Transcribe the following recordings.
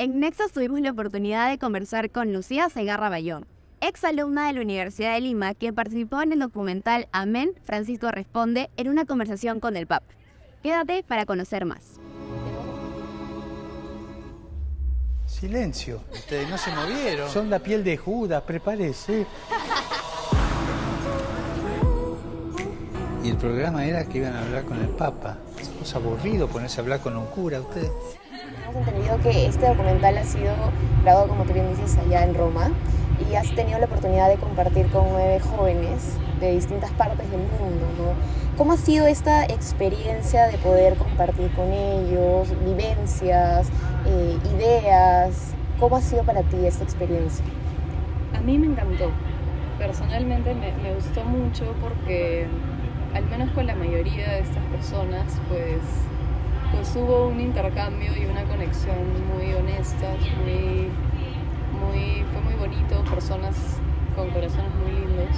En Nexos tuvimos la oportunidad de conversar con Lucía Segarra Bayón, exalumna de la Universidad de Lima, quien participó en el documental Amén, Francisco Responde, en una conversación con el Papa. Quédate para conocer más. Silencio. Ustedes no se movieron. Son la piel de Judas, prepárese. Y el programa era que iban a hablar con el Papa. Es aburrido ponerse a hablar con un cura, ustedes. Hemos entendido que este documental ha sido grabado, como tú bien dices, allá en Roma, y has tenido la oportunidad de compartir con 9 jóvenes de distintas partes del mundo, ¿no? ¿Cómo ha sido esta experiencia de poder compartir con ellos vivencias, ideas? ¿Cómo ha sido para ti esta experiencia? A mí me encantó. Personalmente me gustó mucho porque, al menos con la mayoría de estas personas, pues hubo un intercambio y una conexión muy honestas, fue muy bonito, personas con corazones muy lindos.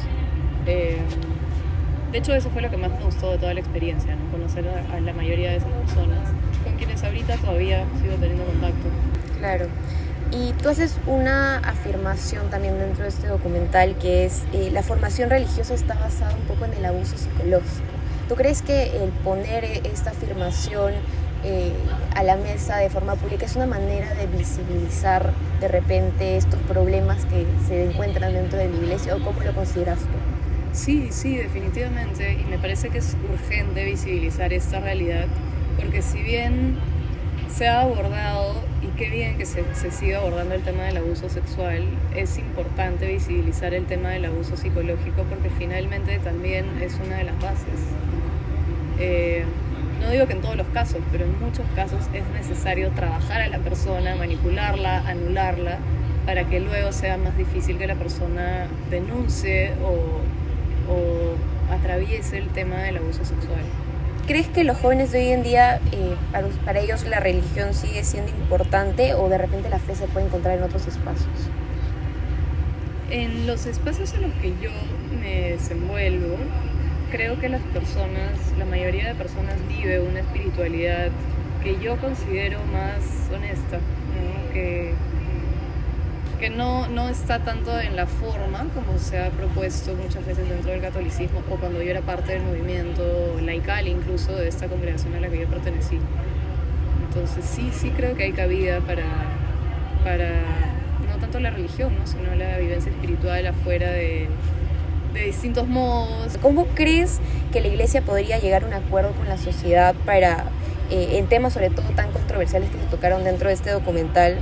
De hecho, eso fue lo que más me gustó de toda la experiencia, ¿no? Conocer a la mayoría de esas personas, con quienes ahorita todavía sigo teniendo contacto. Claro. Y tú haces una afirmación también dentro de este documental, que es la formación religiosa está basada un poco en el abuso psicológico. ¿Tú crees que el poner esta afirmación a la mesa de forma pública es una manera de visibilizar de repente estos problemas que se encuentran dentro de la iglesia, o cómo lo consideras tú? Sí, definitivamente, y me parece que es urgente visibilizar esta realidad, porque si bien se ha abordado, y qué bien que se siga abordando el tema del abuso sexual, es importante visibilizar el tema del abuso psicológico, porque finalmente también es una de las bases. No digo que en todos los casos, pero en muchos casos es necesario trabajar a la persona, manipularla, anularla, para que luego sea más difícil que la persona denuncie o atraviese el tema del abuso sexual. ¿Crees que los jóvenes de hoy en día, para ellos la religión sigue siendo importante, o de repente la fe se puede encontrar en otros espacios? En los espacios en los que yo me desenvuelvo, creo que la mayoría de personas vive una espiritualidad que yo considero más honesta, ¿no? Que no está tanto en la forma como se ha propuesto muchas veces dentro del catolicismo, o cuando yo era parte del movimiento laical incluso de esta congregación a la que yo pertenecí. Entonces sí creo que hay cabida para no tanto la religión, ¿no? Sino la vivencia espiritual afuera de distintos modos. ¿Cómo crees que la iglesia podría llegar a un acuerdo con la sociedad para, en temas sobre todo tan controversiales que se tocaron dentro de este documental,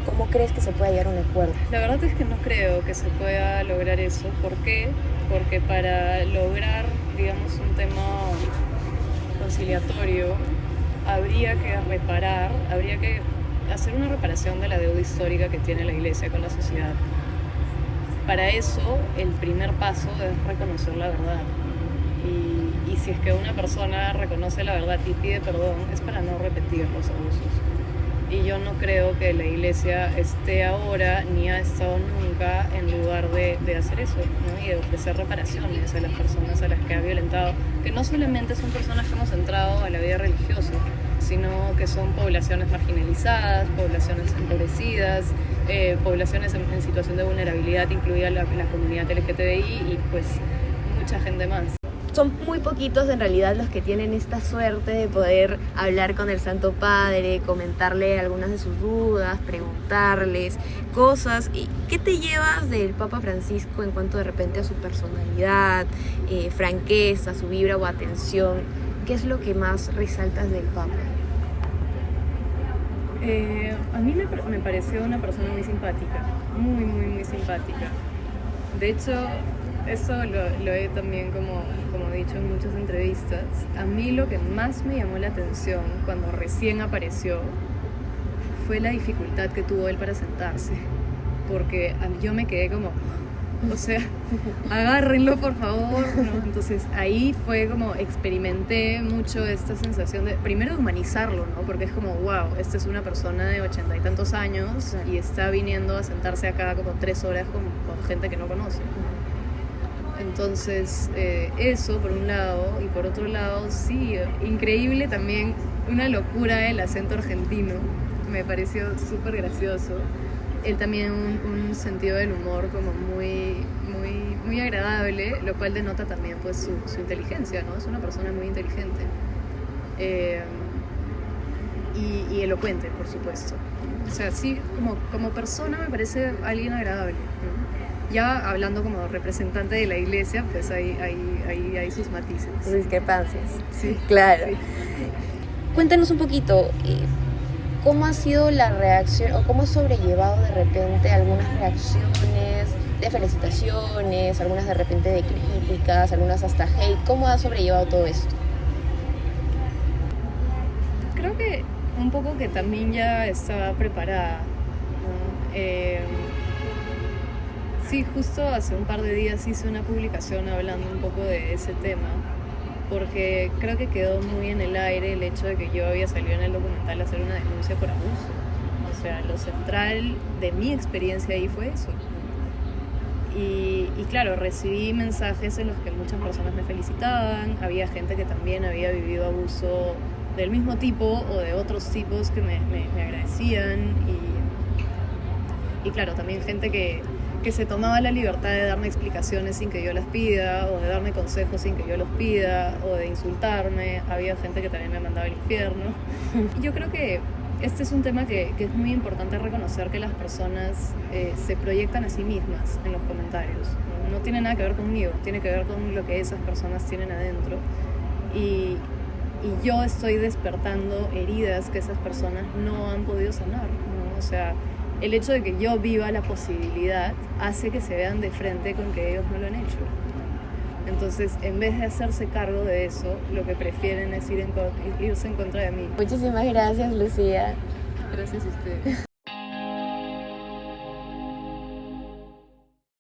cómo crees que se pueda llegar a un acuerdo? La verdad es que no creo que se pueda lograr eso. ¿Por qué? Porque para lograr, digamos, un tema conciliatorio, habría que hacer una reparación de la deuda histórica que tiene la iglesia con la sociedad. Para eso, el primer paso es reconocer la verdad. Y si es que una persona reconoce la verdad y pide perdón, es para no repetir los abusos. Y yo no creo que la iglesia esté ahora, ni ha estado nunca, en lugar de hacer eso, ¿no? Y de ofrecer reparaciones a las personas a las que ha violentado, que no solamente son personas que hemos entrado a la vida religiosa, sino que son poblaciones marginalizadas, poblaciones empobrecidas, poblaciones en situación de vulnerabilidad, incluida la comunidad LGTBI, y pues mucha gente más. Son muy poquitos en realidad los que tienen esta suerte de poder hablar con el Santo Padre, comentarle algunas de sus dudas, preguntarles cosas. ¿Y qué te llevas del Papa Francisco en cuanto de repente a su personalidad, franqueza, su vibra o atención? ¿Qué es lo que más resaltas del Papa? A mí me pareció una persona muy simpática, muy simpática. De hecho, eso lo he también como dicho en muchas entrevistas. A mí lo que más me llamó la atención cuando recién apareció fue la dificultad que tuvo él para sentarse, porque yo me quedé como, o sea, agárrenlo por favor, ¿no? Entonces ahí fue como experimenté mucho esta sensación de, primero, de humanizarlo, ¿no? Porque es como, wow, esta es una persona de 80 y tantos años y está viniendo a sentarse acá como 3 horas con gente que no conoce. Entonces, eso por un lado, y por otro lado, sí, increíble también, una locura el acento argentino. me pareció súper gracioso. Él también un sentido del humor como muy agradable, lo cual denota también pues su inteligencia, ¿no? Es una persona muy inteligente y elocuente, por supuesto. O sea, sí, como persona me parece alguien agradable, ¿no? Ya hablando como representante de la iglesia, pues hay sus matices. Discrepancias. Sí, Claro. sí. Cuéntanos un poquito, ¿cómo ha sido la reacción o cómo has sobrellevado de repente algunas reacciones de felicitaciones, algunas de repente de críticas, algunas hasta hate? ¿Cómo has sobrellevado todo esto? Creo que un poco que también ya estaba preparada, ¿no? Sí, justo hace un par de días hice una publicación hablando un poco de ese tema, porque creo que quedó muy en el aire el hecho de que yo había salido en el documental a hacer una denuncia por abuso. O sea, lo central de mi experiencia ahí fue eso. Y claro, recibí mensajes en los que muchas personas me felicitaban, había gente que también había vivido abuso del mismo tipo o de otros tipos que me agradecían y claro, también gente que se tomaba la libertad de darme explicaciones sin que yo las pida, o de darme consejos sin que yo los pida, o de insultarme. Había gente que también me mandaba al infierno. Y yo creo que este es un tema que es muy importante reconocer, que las personas se proyectan a sí mismas en los comentarios. No tiene nada que ver conmigo, tiene que ver con lo que esas personas tienen adentro. Y yo estoy despertando heridas que esas personas no han podido sanar, ¿no? O sea, el hecho de que yo viva la posibilidad hace que se vean de frente con que ellos no lo han hecho. Entonces, en vez de hacerse cargo de eso, lo que prefieren es irse en contra de mí. Muchísimas gracias, Lucía. Gracias a ustedes.